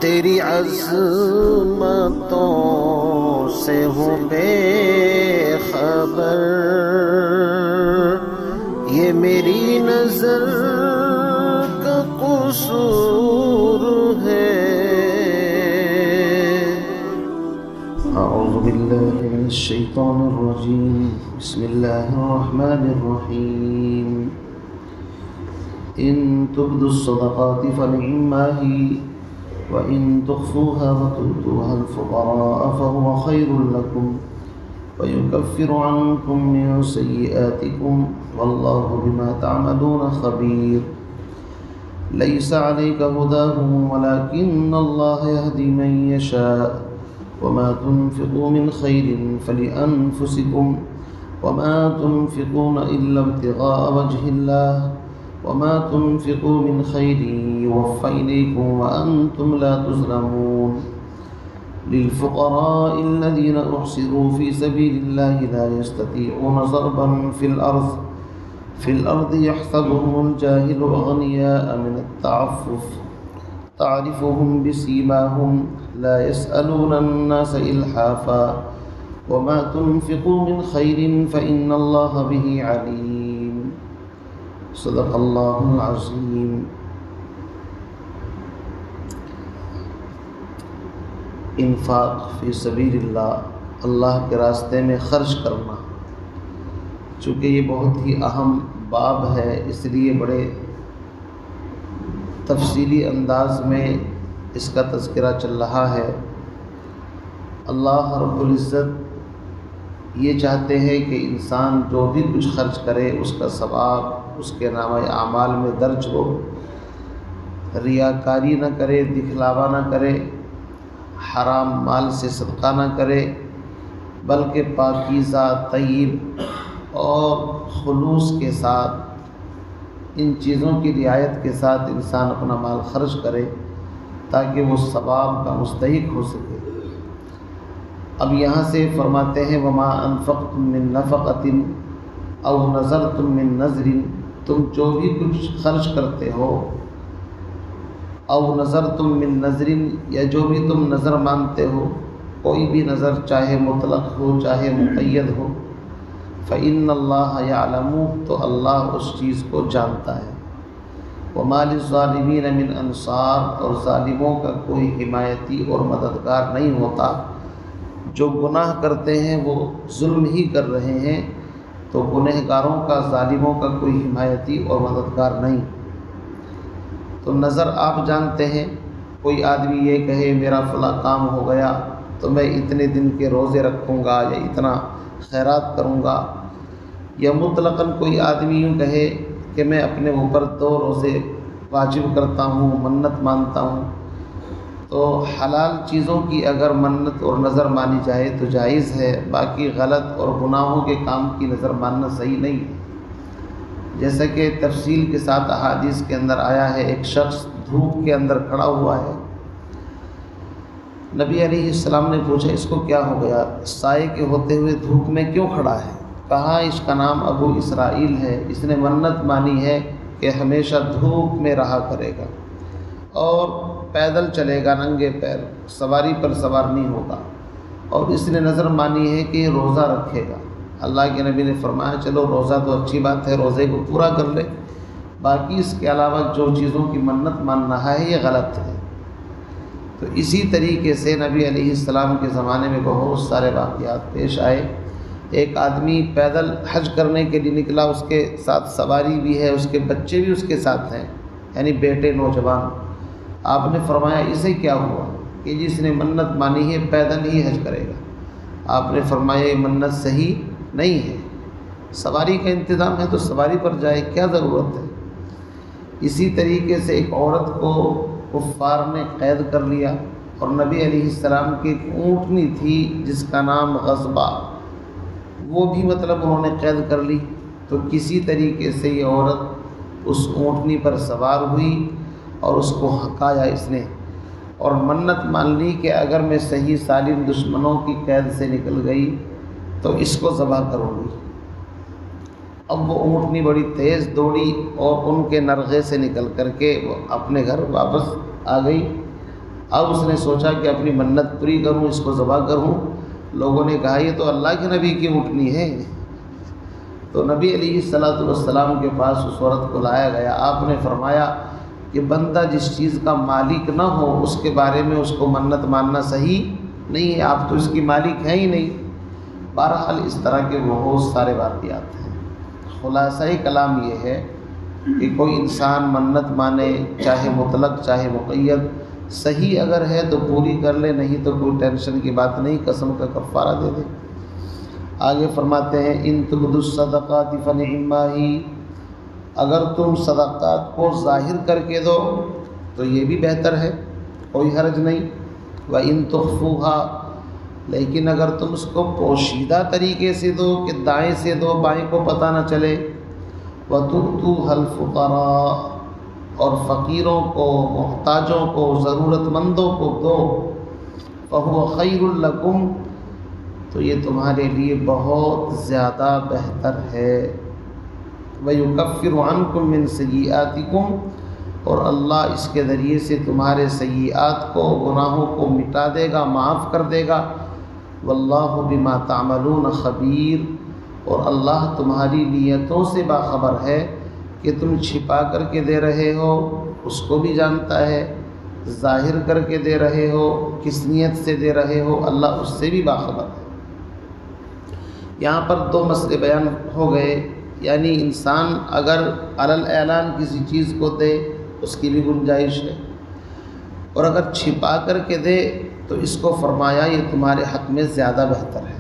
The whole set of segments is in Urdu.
تیری عظمتوں سے ہوں بے خبر، یہ میری نظر کا قصور ہے۔ اعوذ باللہ من الشیطان الرجیم، بسم اللہ الرحمن الرحیم۔ ان تبدوا الصدقات فنعما هی وَإِن تُخْفُوهَا وَتُؤْتُوهَا الْفُقَرَاءَ فَهُوَ خَيْرٌ لَكُمْ وَيُكَفِّرُ عَنكُم مِّن سَيِّئَاتِكُمْ وَاللَّهُ بِمَا تَعْمَلُونَ خَبِيرٌ۔ لَيْسَ عَلَيْكَ هُدَاهُمْ وَلَكِنَّ اللَّهَ يَهْدِي مَن يَشَاءُ وَمَا تُنفِقُوا مِنْ خَيْرٍ فَلِأَنفُسِكُمْ وَمَا تُنفِقُونَ إِلَّا ابْتِغَاءَ وَجْهِ اللَّهِ وَمَا تُنفِقُوا مِنْ خَيْرٍ يُوَفَّ إِلَيْكُمْ وَأَنْتُمْ لَا تُظْلَمُونَ۔ لِلْفُقَرَاءِ الَّذِينَ أُحْصِرُوا فِي سَبِيلِ اللَّهِ لَا يَسْتَطِيعُونَ ضَرْبًا فِي الْأَرْضِ يَحْسَبُهُمُ الْجَاهِلُ أَغْنِيَاءَ مِنَ التَّعَفُّفِ تَعْرِفُهُمْ بِسِيمَاهُمْ لَا يَسْأَلُونَ النَّاسَ إِلْحَافًا وَمَا تُنفِقُوا مِنْ خَيْرٍ فَإِنَّ اللَّهَ بِهِ عَلِيمٌ۔ صدق اللہ العظیم۔ انفاق فی سبیل اللہ، اللہ کے راستے میں خرچ کرنا، چونکہ یہ بہت ہی اہم باب ہے، اس لیے بڑے تفصیلی انداز میں اس کا تذکرہ چل رہا ہے۔ اللہ رب العزت یہ چاہتے ہیں کہ انسان جو بھی کچھ خرچ کرے اس کا ثواب اس کے نامہ اعمال میں درج ہو، ریاکاری نہ کرے، دکھلاوا نہ کرے، حرام مال سے صدقہ نہ کرے، بلکہ پاکیزہ، طیب اور خلوص کے ساتھ ان چیزوں کی رعایت کے ساتھ انسان اپنا مال خرچ کرے تاکہ وہ ثواب کا مستحق ہو سکے۔ اب یہاں سے فرماتے ہیں وَمَا أَنفَقْتُم مِّن نَفَقَةٍ أَوْ نَذَرْتُم مِّن نَذْرٍ، تم جو بھی کچھ خرچ کرتے ہو، او نظرتم من نظر، یا جو بھی تم نظر مانتے ہو، کوئی بھی نظر چاہے مطلق ہو چاہے مقید ہو، فإن اللہ یعلم، تو اللہ اس چیز کو جانتا ہے۔ وما للظالمین من انصار، اور ظالموں کا کوئی حمایتی اور مددگار نہیں ہوتا۔ جو گناہ کرتے ہیں وہ ظلم ہی کر رہے ہیں، تو گنہگاروں کا، ظالموں کا کوئی حمایتی اور مددگار نہیں۔ تو نظر آپ جانتے ہیں، کوئی آدمی یہ کہے میرا فلاں کام ہو گیا تو میں اتنے دن کے روزے رکھوں گا یا اتنا خیرات کروں گا، یا مطلقاً کوئی آدمی یوں کہے کہ میں اپنے اوپر 2 روزے واجب کرتا ہوں، منت مانتا ہوں۔ تو حلال چیزوں کی اگر منت اور نظر مانی جائے تو جائز ہے، باقی غلط اور گناہوں کے کام کی نظر ماننا صحیح نہیں۔ جیسا کہ تفصیل کے ساتھ احادیث کے اندر آیا ہے، ایک شخص دھوپ کے اندر کھڑا ہوا ہے، نبی علیہ السلام نے پوچھا اس کو کیا ہو گیا، سائے کے ہوتے ہوئے دھوپ میں کیوں کھڑا ہے؟ کہا اس کا نام ابو اسرائیل ہے، اس نے منت مانی ہے کہ ہمیشہ دھوپ میں رہا کرے گا اور پیدل چلے گا، ننگے پیر، سواری پر سوار نہیں ہوگا، اور اس نے نظر مانی ہے کہ یہ روزہ رکھے گا۔ اللہ کے نبی نے فرمایا چلو روزہ تو اچھی بات ہے، روزے کو پورا کر لے، باقی اس کے علاوہ جو چیزوں کی منت مان رہا ہے یہ غلط ہے۔ تو اسی طریقے سے نبی علیہ السلام کے زمانے میں بہت سارے واقعات پیش آئے۔ ایک آدمی پیدل حج کرنے کے لیے نکلا، اس کے ساتھ سواری بھی ہے، اس کے بچے بھی اس کے ساتھ ہیں، یعنی بیٹے نوجوان۔ آپ نے فرمایا اسے کیا ہوا کہ جس نے منت مانی ہے پیدل ہی حج کرے گا؟ آپ نے فرمایا یہ منت صحیح نہیں ہے، سواری کا انتظام ہے تو سواری پر جائے، کیا ضرورت ہے؟ اسی طریقے سے ایک عورت کو کفار نے قید کر لیا، اور نبی علیہ السلام کی ایک اونٹنی تھی جس کا نام غصبہ، وہ بھی مطلب انہوں نے قید کر لی۔ تو کسی طریقے سے یہ عورت اس اونٹنی پر سوار ہوئی اور اس کو ہکایا اس نے، اور منت مان لی کہ اگر میں صحیح سالم دشمنوں کی قید سے نکل گئی تو اس کو ذبح کروں گی۔ اب وہ اونٹنی بڑی تیز دوڑی اور ان کے نرغے سے نکل کر کے وہ اپنے گھر واپس آ گئی، اب اس نے سوچا کہ اپنی منت پوری کروں، اس کو ذبح کروں۔ لوگوں نے کہا یہ تو اللہ کے نبی کی اونٹنی ہے۔ تو نبی علیہ السلام کے پاس اس عورت کو لایا گیا۔ آپ نے فرمایا کہ بندہ جس چیز کا مالک نہ ہو اس کے بارے میں اس کو منت ماننا صحیح نہیں ہے، آپ تو اس کی مالک ہیں ہی نہیں۔ بہرحال اس طرح کے بہت سارے واقعات ہیں۔ خلاصہ کلام یہ ہے کہ کوئی انسان منت مانے، چاہے مطلق چاہے مقید، صحیح اگر ہے تو پوری کر لے، نہیں تو کوئی ٹینشن کی بات نہیں، قسم کا کفارہ دے دے۔ آگے فرماتے ہیں ان تبدوا الصدقات فنعما ہی، اگر تم صدقات کو ظاہر کر کے دو تو یہ بھی بہتر ہے، کوئی حرج نہیں۔ وَإِن تُخْفُوهَا، لیکن اگر تم اس کو پوشیدہ طریقے سے دو کہ دائیں سے دو بائیں کو پتہ نہ چلے، وَتُؤْتُوهَا الْفُقَرَاءَ، اور فقیروں کو، محتاجوں کو، ضرورت مندوں کو دو، فَهُوَ خَيْرٌ لَكُمْ، تو یہ تمہارے لیے بہت زیادہ بہتر ہے۔ وَيُكَفِّرُ عَنْكُم مِّن سَيِّئَاتِكُمْ، اور اللہ اس کے ذریعے سے تمہارے سیئات کو، گناہوں کو مٹا دے گا، معاف کر دے گا۔ وَاللَّهُ بِمَا تَعْمَلُونَ خَبِيرٌ، اور اللہ تمہاری نیتوں سے باخبر ہے کہ تم چھپا کر کے دے رہے ہو اس کو بھی جانتا ہے، ظاہر کر کے دے رہے ہو کس نیت سے دے رہے ہو اللہ اس سے بھی باخبر ہے۔ یہاں پر دو مسئلے بیان ہو گئے، یعنی انسان اگر علی الاعلان کسی چیز کو دے اس کی بھی گنجائش ہے، اور اگر چھپا کر کے دے تو اس کو فرمایا یہ تمہارے حق میں زیادہ بہتر ہے۔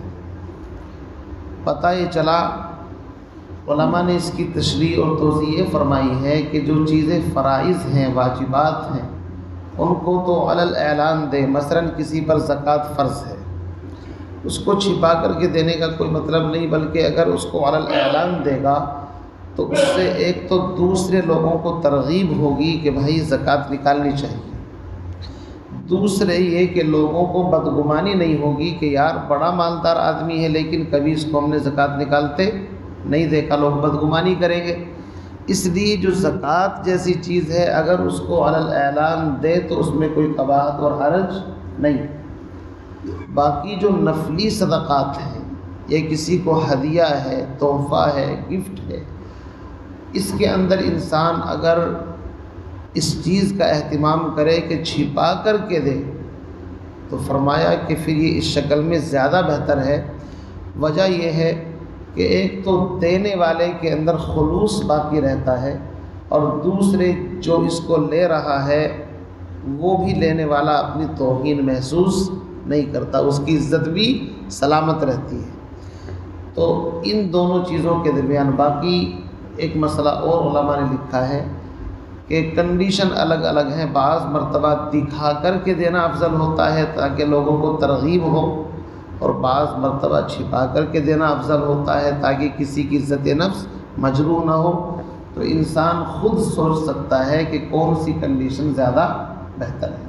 پتہ یہ چلا، علماء نے اس کی تشریح اور توضیح فرمائی ہے کہ جو چیزیں فرائض ہیں، واجبات ہیں، ان کو تو علی الاعلان دے، مثلا کسی پر زکوٰۃ فرض ہے، اس کو چھپا کر کے دینے کا کوئی مطلب نہیں، بلکہ اگر اس کو علی الاعلان دے گا تو اس سے ایک تو دوسرے لوگوں کو ترغیب ہوگی کہ بھائی زکوٰۃ نکالنی چاہیے، دوسرے یہ کہ لوگوں کو بدگمانی نہیں ہوگی کہ یار بڑا مالدار آدمی ہے لیکن کبھی اس کو ہم نے زکوٰۃ نکالتے نہیں دیکھا، لوگ بدگمانی کریں گے۔ اس لیے جو زکوٰۃ جیسی چیز ہے اگر اس کو علی الاعلان دے تو اس میں کوئی قباحت اور حرج نہیں۔ باقی جو نفلی صدقات ہیں، یہ کسی کو ہدیہ ہے، تحفہ ہے، گفٹ ہے، اس کے اندر انسان اگر اس چیز کا اہتمام کرے کہ چھپا کر کے دے تو فرمایا کہ پھر یہ اس شکل میں زیادہ بہتر ہے۔ وجہ یہ ہے کہ ایک تو دینے والے کے اندر خلوص باقی رہتا ہے، اور دوسرے جو اس کو لے رہا ہے وہ بھی لینے والا اپنی توہین محسوس نہیں کرتا، اس کی عزت بھی سلامت رہتی ہے۔ تو ان دونوں چیزوں کے درمیان باقی ایک مسئلہ اور علماء نے لکھا ہے کہ کنڈیشن الگ الگ ہیں، بعض مرتبہ دکھا کر کے دینا افضل ہوتا ہے تاکہ لوگوں کو ترغیب ہو، اور بعض مرتبہ چھپا کر کے دینا افضل ہوتا ہے تاکہ کسی کی عزت نفس مجروح نہ ہو۔ تو انسان خود سوچ سکتا ہے کہ کون سی کنڈیشن زیادہ بہتر ہے۔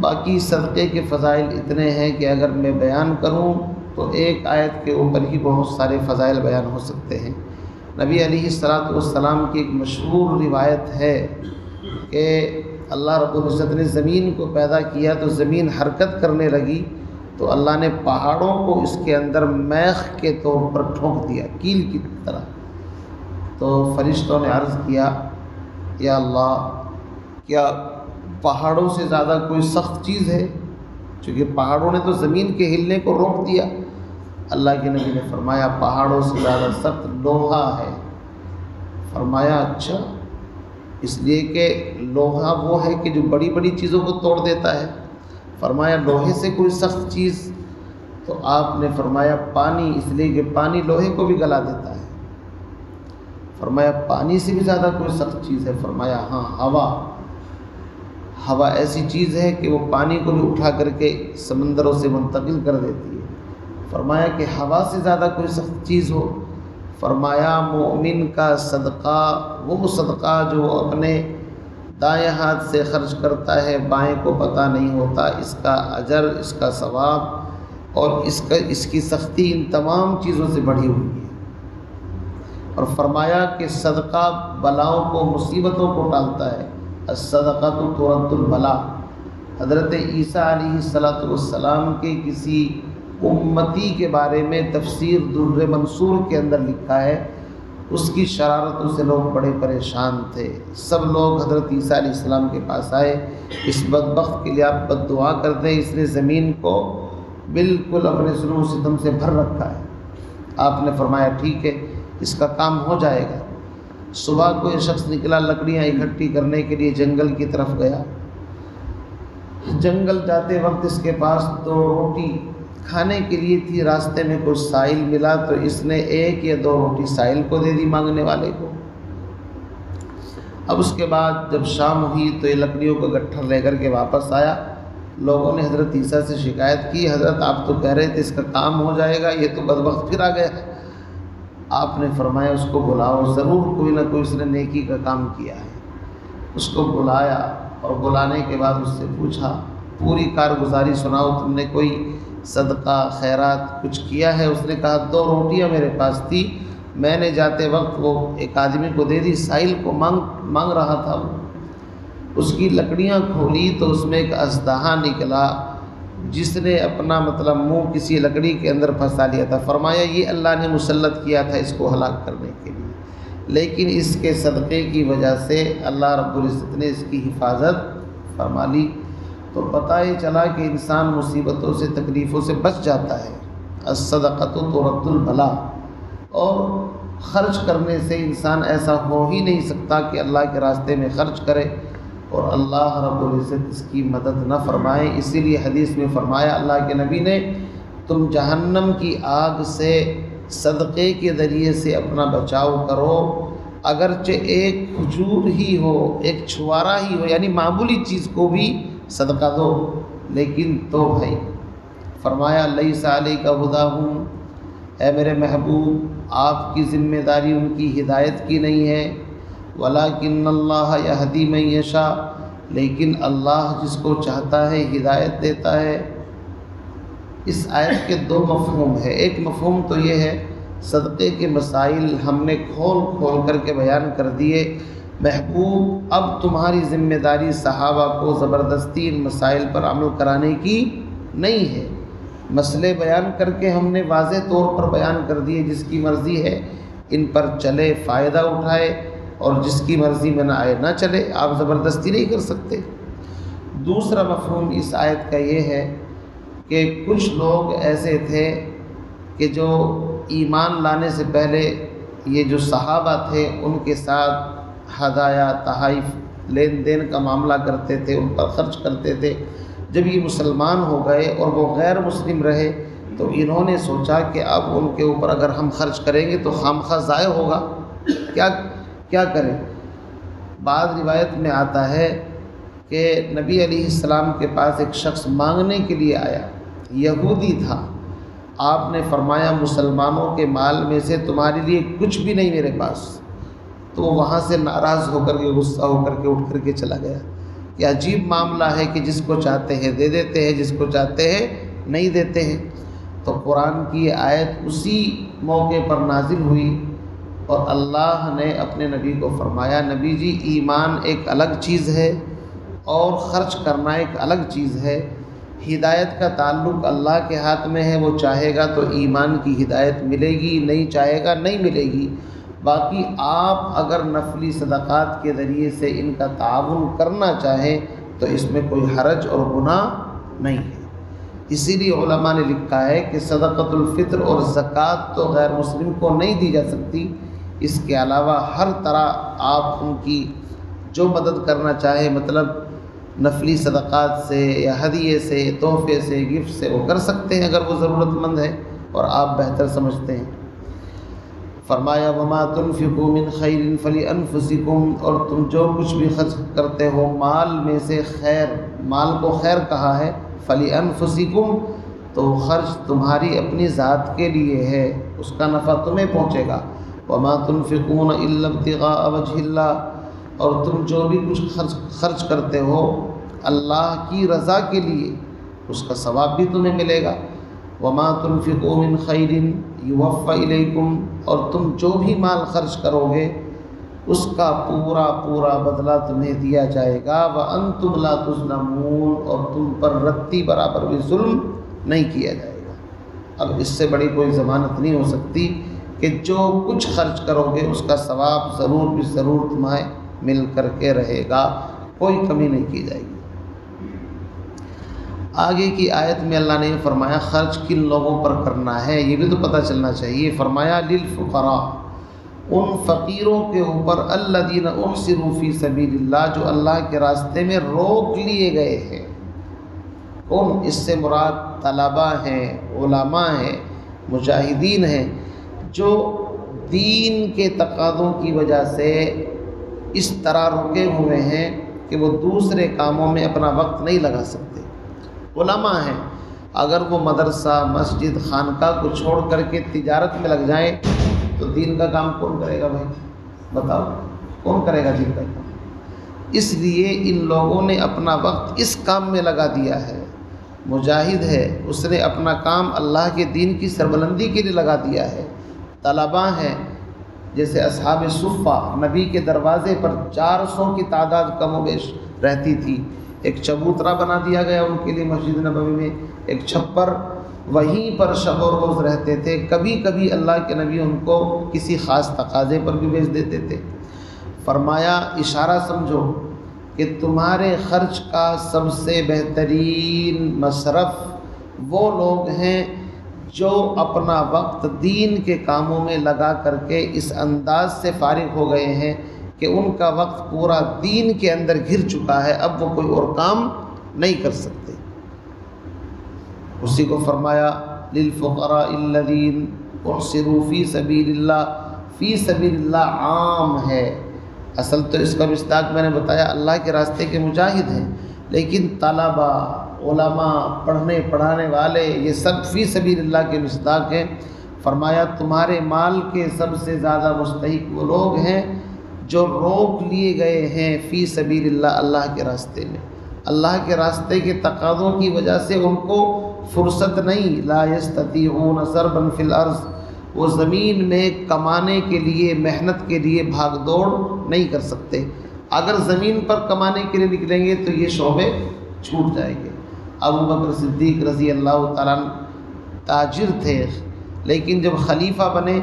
باقی صدقے کے فضائل اتنے ہیں کہ اگر میں بیان کروں تو ایک آیت کے اوپر ہی بہت سارے فضائل بیان ہو سکتے ہیں۔ نبی علیہ السلام کی ایک مشہور روایت ہے کہ اللہ رب العزت نے زمین کو پیدا کیا تو زمین حرکت کرنے لگی تو اللہ نے پہاڑوں کو اس کے اندر میخ کے طور پر ٹھونک دیا، کیل کی طرح۔ تو فرشتوں نے عرض کیا یا اللہ، کیا پہاڑوں سے زیادہ کوئی سخت چیز ہے؟ چونکہ پہاڑوں نے تو زمین کے ہلنے کو روک دیا۔ اللہ کے نبی نے فرمایا پہاڑوں سے زیادہ سخت لوہا ہے۔ فرمایا اچھا، اس لیے کہ لوہا وہ ہے کہ جو بڑی بڑی چیزوں کو توڑ دیتا ہے۔ فرمایا لوہے سے کوئی سخت چیز؟ تو آپ نے فرمایا پانی، اس لیے کہ پانی لوہے کو بھی گلا دیتا ہے۔ فرمایا پانی سے بھی زیادہ کوئی سخت چیز ہے؟ فرمایا ہاں، ہوا۔ ہوا ایسی چیز ہے کہ وہ پانی کو بھی اٹھا کر کے سمندروں سے منتقل کر دیتی ہے۔ فرمایا کہ ہوا سے زیادہ کوئی سخت چیز ہو؟ فرمایا مومن کا صدقہ، وہ صدقہ جو اپنے دائیں ہاتھ سے خرچ کرتا ہے، بائیں کو پتہ نہیں ہوتا، اس کا اجر، اس کا ثواب اور اس کی سختی ان تمام چیزوں سے بڑھی ہوئی ہے۔ اور فرمایا کہ صدقہ بلاؤں کو، مصیبتوں کو ٹالتا ہے۔ الصدقۃ ترد البلاء، حضرت عیسیٰ علیہ السلام کے کسی امتی کے بارے میں تفسیر در منصور کے اندر لکھا ہے، اس کی شرارتوں سے لوگ بڑے پریشان تھے۔ سب لوگ حضرت عیسیٰ علیہ السلام کے پاس آئے، اس بدبخت کے لیے آپ بد دعا کر دیں، اس نے زمین کو بالکل اپنے ظلم و ستم سے بھر رکھا ہے۔ آپ نے فرمایا ٹھیک ہے، اس کا کام ہو جائے گا۔ صبح کو یہ شخص نکلا لکڑیاں اکٹھی کرنے کے لیے، جنگل کی طرف گیا۔ جنگل جاتے وقت اس کے پاس 2 روٹی کھانے کے لیے تھی، راستے میں کچھ سائل ملا تو اس نے 1 یا 2 روٹی سائل کو دے دی مانگنے والے کو۔ اب اس کے بعد جب شام ہوئی تو یہ لکڑیوں کا گٹھر لے کر کے واپس آیا۔ لوگوں نے حضرت عیسیٰ سے شکایت کی، حضرت آپ تو کہہ رہے تھے اس کا کام ہو جائے گا، یہ تو بدبخت پھر آ گیا ہے۔ آپ نے فرمایا اس کو بلاؤ، ضرور کوئی نہ کوئی اس نے نیکی کا کام کیا ہے۔ اس کو بلایا اور بلانے کے بعد اس سے پوچھا، پوری کارگزاری سناؤ، تم نے کوئی صدقہ خیرات کچھ کیا ہے؟ اس نے کہا 2 روٹیاں میرے پاس تھی، میں نے جاتے وقت وہ ایک آدمی کو دے دی، سائل کو مانگ رہا تھا وہ۔ اس کی لکڑیاں کھولی تو اس میں ایک اژدہا نکلا جس نے اپنا منہ کسی لکڑی کے اندر پھنسا لیا تھا۔ فرمایا یہ اللہ نے مسلط کیا تھا اس کو ہلاک کرنے کے لیے، لیکن اس کے صدقے کی وجہ سے اللہ رب العزت نے اس کی حفاظت فرما لی۔ تو پتہ یہ چلا کہ انسان مصیبتوں سے تکلیفوں سے بچ جاتا ہے۔ الصدقۃ ترد البلا، اور خرچ کرنے سے انسان ایسا ہو ہی نہیں سکتا کہ اللہ کے راستے میں خرچ کرے اور اللہ رب العزت اس کی مدد نہ فرمائے۔ اسی لیے حدیث میں فرمایا اللہ کے نبی نے، تم جہنم کی آگ سے صدقے کے ذریعے سے اپنا بچاؤ کرو، اگرچہ ایک کھجور ہی ہو، ایک چھوارا ہی ہو، یعنی معمولی چیز کو بھی صدقہ دو، لیکن تو بھائی فرمایا لیس علیک ھداھم، اے میرے محبوب آپ کی ذمہ داری ان کی ہدایت کی نہیں ہے، ولیکن اللہ یہدی من یشاء، لیکن اللہ جس کو چاہتا ہے ہدایت دیتا ہے۔ اس آیت کے 2 مفہوم ہیں۔ ایک مفہوم تو یہ ہے صدقے کے مسائل ہم نے کھول کر کے بیان کر دیے، محبوب اب تمہاری ذمہ داری صحابہ کو زبردستی ان مسائل پر عمل کرانے کی نہیں ہے، مسئلے بیان کر کے ہم نے واضح طور پر بیان کر دیے، جس کی مرضی ہے ان پر چلے فائدہ اٹھائے، اور جس کی مرضی میں نہ آئے نہ چلے، آپ زبردستی نہیں کر سکتے۔ دوسرا مفہوم اس آیت کا یہ ہے کہ کچھ لوگ ایسے تھے کہ جو ایمان لانے سے پہلے یہ جو صحابہ تھے ان کے ساتھ ہدایہ تحائف لین دین کا معاملہ کرتے تھے، ان پر خرچ کرتے تھے۔ جب یہ مسلمان ہو گئے اور وہ غیر مسلم رہے تو انہوں نے سوچا کہ اب ان کے اوپر اگر ہم خرچ کریں گے تو خامخواہ ضائع ہوگا، کیا کریں۔ بعض روایت میں آتا ہے کہ نبی علیہ السلام کے پاس ایک شخص مانگنے کے لیے آیا، یہودی تھا۔ آپ نے فرمایا مسلمانوں کے مال میں سے تمہارے لیے کچھ بھی نہیں میرے پاس۔ تو وہ وہاں سے ناراض ہو کر کے غصہ ہو کر کے اٹھ کر کے چلا گیا۔ یہ عجیب معاملہ ہے کہ جس کو چاہتے ہیں دے دیتے ہیں، جس کو چاہتے ہیں نہیں دیتے ہیں۔ تو قرآن کی یہ آیت اسی موقع پر نازل ہوئی اور اللہ نے اپنے نبی کو فرمایا، نبی جی ایمان ایک الگ چیز ہے اور خرچ کرنا ایک الگ چیز ہے۔ ہدایت کا تعلق اللہ کے ہاتھ میں ہے، وہ چاہے گا تو ایمان کی ہدایت ملے گی، نہیں چاہے گا نہیں ملے گی۔ باقی آپ اگر نفلی صدقات کے ذریعے سے ان کا تعاون کرنا چاہیں تو اس میں کوئی حرج اور گناہ نہیں ہے۔ اسی لیے علماء نے لکھا ہے کہ صدقۃ الفطر اور زکوٰۃ تو غیر مسلم کو نہیں دی جا سکتی، اس کے علاوہ ہر طرح آپ ان کی جو مدد کرنا چاہے، نفلی صدقات سے یا ہدیے سے، تحفے سے، گفٹ سے وہ کر سکتے ہیں اگر وہ ضرورت مند ہے اور آپ بہتر سمجھتے ہیں۔ فرمایا وما تنفقوا من خیر فلانفسکم، اور تم جو کچھ بھی خرچ کرتے ہو مال میں سے خیر، مال کو خیر کہا ہے، فلانفسکم تو خرچ تمہاری اپنی ذات کے لیے ہے، اس کا نفع تمہیں پہنچے گا۔ وما تنفقون الا ابتغاء وجہ اللہ، اور تم جو بھی کچھ خرچ کرتے ہو اللہ کی رضا کے لیے اس کا ثواب بھی تمہیں ملے گا۔ وما تنفقوا من خیر یوفى الیکم، اور تم جو بھی مال خرچ کرو گے اس کا پورا پورا بدلہ تمہیں دیا جائے گا۔ وَأَنْتُمْ لَا تُظْلَمُونَ، اور تم پر رتی برابر بھی ظلم نہیں کیا جائے گا۔ اب اس سے بڑی کوئی ضمانت نہیں ہو سکتی کہ جو کچھ خرچ کرو گے اس کا ثواب ضرور بھی ضرور تمہیں مل کر کے رہے گا، کوئی کمی نہیں کی جائے گی۔ آگے کی آیت میں اللہ نے فرمایا خرچ کن لوگوں پر کرنا ہے یہ بھی تو پتہ چلنا چاہیے۔ فرمایا للفقراء، ان فقیروں کے اوپر الذین احصروا فی سبیل اللہ، جو اللہ کے راستے میں روک لیے گئے ہیں۔ کون؟ اس سے مراد طلباء ہیں، علماء ہیں، مجاہدین ہیں، جو دین کے تقاضوں کی وجہ سے اس طرح رکے ہوئے ہیں کہ وہ دوسرے کاموں میں اپنا وقت نہیں لگا سکتے۔ علماء ہیں، اگر وہ مدرسہ، مسجد، خانقاہ کو چھوڑ کر کے تجارت میں لگ جائیں تو دین کا کام کون کرے گا بھائی؟ بتاؤ کون کرے گا دین کا کام؟ اس لیے ان لوگوں نے اپنا وقت اس کام میں لگا دیا ہے۔ مجاہد ہے، اس نے اپنا کام اللہ کے دین کی سربلندی کے لیے لگا دیا ہے۔ طلباء ہیں، جیسے اصحاب صفہ، نبی کے دروازے پر 400 کی تعداد کم و بیش رہتی تھی، ایک چبوترا بنا دیا گیا ان کے لیے مسجد نبوی میں، ایک چھپر، وہیں پر شب و روز رہتے تھے۔ کبھی کبھی اللہ کے نبی ان کو کسی خاص تقاضے پر بھی بھیج دیتے تھے۔ فرمایا اشارہ سمجھو کہ تمہارے خرچ کا سب سے بہترین مصرف وہ لوگ ہیں جو اپنا وقت دین کے کاموں میں لگا کر کے اس انداز سے فارغ ہو گئے ہیں کہ ان کا وقت پورا دین کے اندر گھر چکا ہے، اب وہ کوئی اور کام نہیں کر سکتے۔ اسی کو فرمایا للفقراء الذین احصروا فی سبیل اللہ، فی سبیل اللہ عام ہے، اصل تو اس کا مصداق میں نے بتایا اللہ کے راستے کے مجاہد ہیں، لیکن طلباء، علماء، پڑھنے پڑھانے والے، یہ سب فی سبیل اللہ کے مصداق ہیں۔ فرمایا تمہارے مال کے سب سے زیادہ مستحق وہ لوگ ہیں جو روک لیے گئے ہیں فی سبیل اللہ، اللہ کے راستے میں۔ اللہ کے راستے کے تقاضوں کی وجہ سے ان کو فرصت نہیں، لا یستطیعون ضربا فی الارض، وہ زمین میں کمانے کے لیے، محنت کے لیے بھاگ دوڑ نہیں کر سکتے۔ اگر زمین پر کمانے کے لیے نکلیں گے تو یہ شعبے چھوٹ جائیں گے۔ ابو بکر صدیق رضی اللہ تعالیٰ تاجر تھے، لیکن جب خلیفہ بنے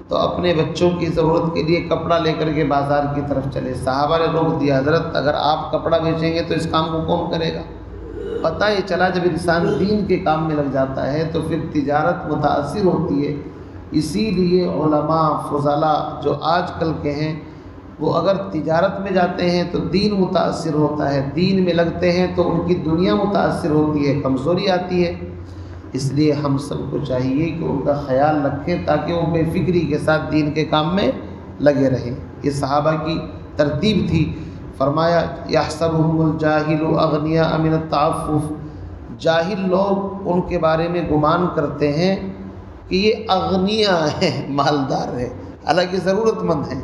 تو اپنے بچوں کی ضرورت کے لیے کپڑا لے کر کے بازار کی طرف چلے۔ صحابہ نے روک دیا، حضرت اگر آپ کپڑا بیچیں گے تو اس کام کو کون کرے گا؟ پتہ ہی چلا جب انسان دین کے کام میں لگ جاتا ہے تو پھر تجارت متاثر ہوتی ہے۔ اسی لیے علماء، فضلاء جو آج کل کے ہیں وہ اگر تجارت میں جاتے ہیں تو دین متاثر ہوتا ہے، دین میں لگتے ہیں تو ان کی دنیا متاثر ہوتی ہے، کمزوری آتی ہے۔ اس لیے ہم سب کو چاہیے کہ ان کا خیال رکھیں تاکہ وہ بے فکری کے ساتھ دین کے کام میں لگے رہیں۔ یہ صحابہ کی ترتیب تھی۔ فرمایا یحسبهم الجاہل اغنیاء من التعفف، جاہل لوگ ان کے بارے میں گمان کرتے ہیں کہ یہ اغنیاء ہیں، مالدار ہیں، حالانکہ ضرورت مند ہیں،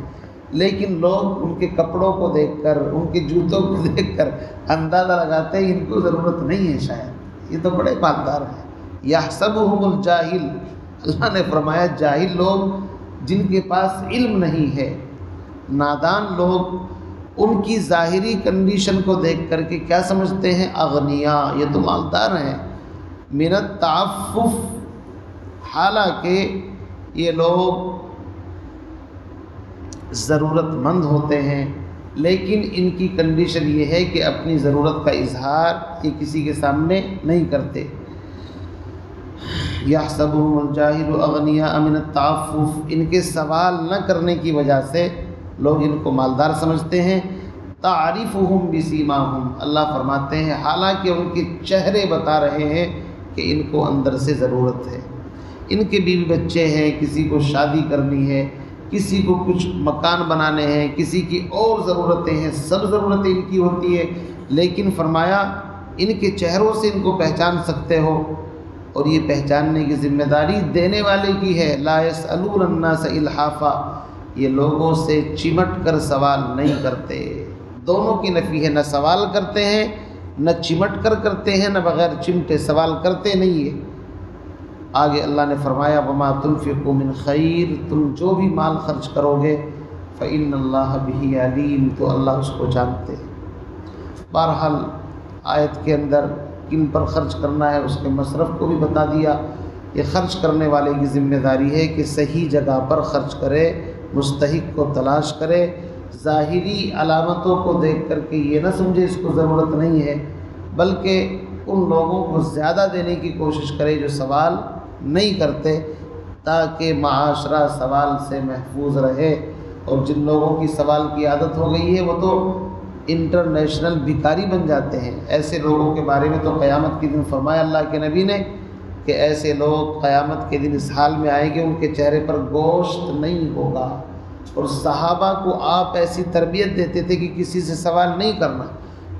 لیکن لوگ ان کے کپڑوں کو دیکھ کر، ان کے جوتوں کو دیکھ کر اندازہ لگاتے ہیں ان کو ضرورت نہیں ہے، شاید یہ تو بڑے مالدار ہیں۔ یحسبهم الجاہل، اللہ نے فرمایا جاہل لوگ جن کے پاس علم نہیں ہے، نادان لوگ ان کی ظاہری کنڈیشن کو دیکھ کر کے کیا سمجھتے ہیں؟ اغنیاء، یہ تو مالدار ہیں، من التعفف، حالانکہ یہ لوگ ضرورت مند ہوتے ہیں، لیکن ان کی کنڈیشن یہ ہے کہ اپنی ضرورت کا اظہار یہ کسی کے سامنے نہیں کرتے۔ یحسبهم الجاہل اغنیاء من التعفف، ان کے سوال نہ کرنے کی وجہ سے لوگ ان کو مالدار سمجھتے ہیں۔ تعریفهم بسیماہم، اللہ فرماتے ہیں حالانکہ ان کے چہرے بتا رہے ہیں کہ ان کو اندر سے ضرورت ہے، ان کے بیوی بچے ہیں، کسی کو شادی کرنی ہے، کسی کو کچھ مکان بنانے ہیں، کسی کی اور ضرورتیں ہیں، سب ضرورتیں ان کی ہوتی ہے، لیکن فرمایا ان کے چہروں سے ان کو پہچان سکتے ہو، اور یہ پہچاننے کی ذمہ داری دینے والے کی ہے۔ لا یسألون الناس الحافا، یہ لوگوں سے چمٹ کر سوال نہیں کرتے، دونوں کی نفی ہے، نہ سوال کرتے ہیں، نہ چمٹ کر کرتے ہیں، نہ بغیر چمٹے، سوال کرتے نہیں ہے۔ آگے اللہ نے فرمایا وما تنفقوا من خیر، تم جو بھی مال خرچ کرو گے، فإن اللہ بہ علیم، تو اللہ اس کو جانتے ہیں۔ بہرحال آیت کے اندر کن پر خرچ کرنا ہے اس کے مصرف کو بھی بتا دیا۔ یہ خرچ کرنے والے کی ذمہ داری ہے کہ صحیح جگہ پر خرچ کرے، مستحق کو تلاش کرے، ظاہری علامتوں کو دیکھ کر کے یہ نہ سمجھے اس کو ضرورت نہیں ہے، بلکہ ان لوگوں کو زیادہ دینے کی کوشش کرے جو سوال نہیں کرتے، تاکہ معاشرہ سوال سے محفوظ رہے۔ اور جن لوگوں کی سوال کی عادت ہو گئی ہے وہ تو انٹرنیشنل بھکاری بن جاتے ہیں۔ ایسے لوگوں کے بارے میں تو قیامت کے دن فرمایا اللہ کے نبی نے کہ ایسے لوگ قیامت کے دن اس حال میں آئیں گے ان کے چہرے پر گوشت نہیں ہوگا۔ اور صحابہ کو آپ ایسی تربیت دیتے تھے کہ کسی سے سوال نہیں کرنا،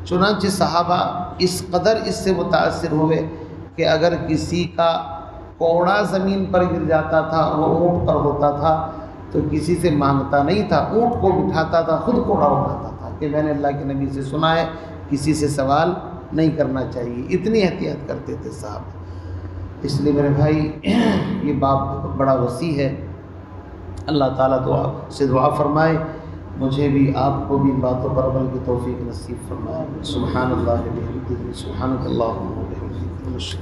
چنانچہ صحابہ اس قدر اس سے متاثر ہوئے کہ اگر کسی کا کوڑا زمین پر گر جاتا تھا، وہ اونٹ پر ہوتا تھا تو کسی سے مانگتا نہیں تھا، اونٹ کو بٹھاتا تھا، خود کوڑا اٹھاتا تھا کہ میں نے اللہ کے نبی سے سنا ہے کسی سے سوال نہیں کرنا چاہیے۔ اتنی احتیاط کرتے تھے صحابہ۔ اس لیے میرے بھائی یہ باب بڑا وسیع ہے۔ اللہ تعالیٰ دعا فرمائے، مجھے بھی آپ کو بھی ان باتوں پر عمل کی توفیق نصیب فرمائے۔ سبحان اللہ و بحمدہ، سبحانک اللہم و بحمدک۔